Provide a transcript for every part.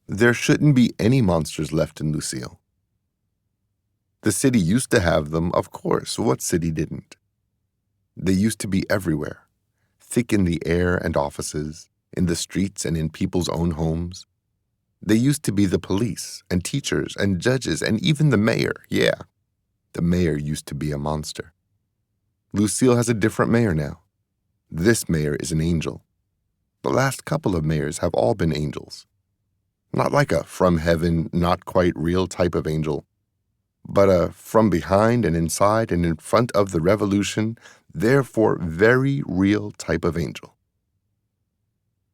There shouldn't be any monsters left in Lucille. The city used to have them, of course. What city didn't? They used to be everywhere, thick in the air and offices, in the streets and in people's own homes. They used to be the police and teachers and judges and even the mayor. Yeah, the mayor used to be a monster. Lucille has a different mayor now. This mayor is an angel. The last couple of mayors have all been angels. Not like a from heaven, not quite real type of angel, but a from behind and inside and in front of the revolution, therefore very real type of angel.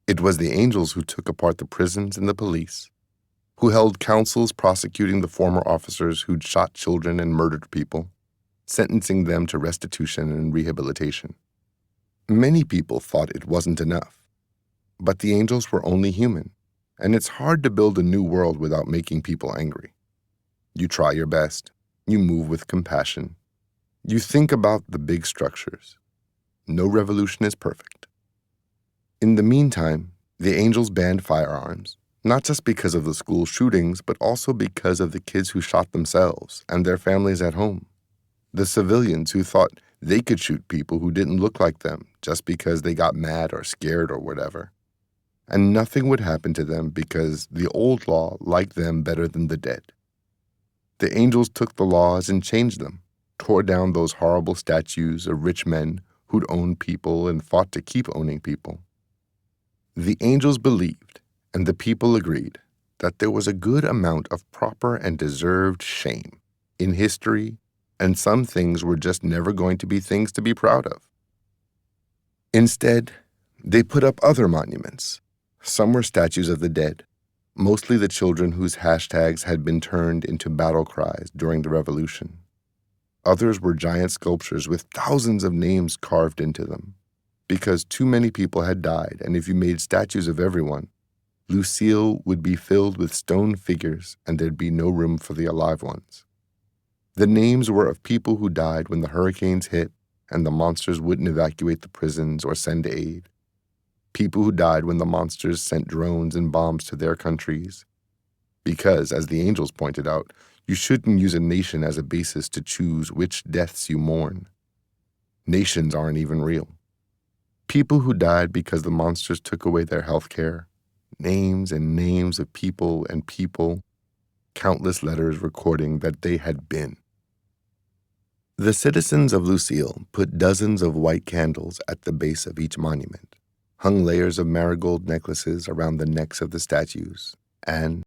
It was the angels who took apart the prisons and the police, who held councils prosecuting the former officers who'd shot children and murdered people, sentencing them to restitution and rehabilitation. Many people thought it wasn't enough, but the angels were only human, and it's hard to build a new world without making people angry. You try your best. You move with compassion. You think about the big structures. No revolution is perfect. In the meantime, the angels banned firearms, not just because of the school shootings, but also because of the kids who shot themselves and their families at home. The civilians who thought they could shoot people who didn't look like them just because they got mad or scared or whatever. And nothing would happen to them because the old law liked them better than the dead. The angels took the laws and changed them, tore down those horrible statues of rich men who'd owned people and fought to keep owning people. The angels believed, and the people agreed, that there was a good amount of proper and deserved shame in history, and some things were just never going to be things to be proud of. Instead, they put up other monuments. Some were statues of the dead, mostly the children whose hashtags had been turned into battle cries during the revolution. Others were giant sculptures with thousands of names carved into them, because too many people had died, and if you made statues of everyone, Lucille would be filled with stone figures and there'd be no room for the alive ones. The names were of people who died when the hurricanes hit and the monsters wouldn't evacuate the prisons or send aid. People who died when the monsters sent drones and bombs to their countries. Because, as the angels pointed out, you shouldn't use a nation as a basis to choose which deaths you mourn. Nations aren't even real. People who died because the monsters took away their health care. Names and names of people and people. Countless letters recording that they had been. The citizens of Lucille put dozens of white candles at the base of each monument, hung layers of marigold necklaces around the necks of the statues, and,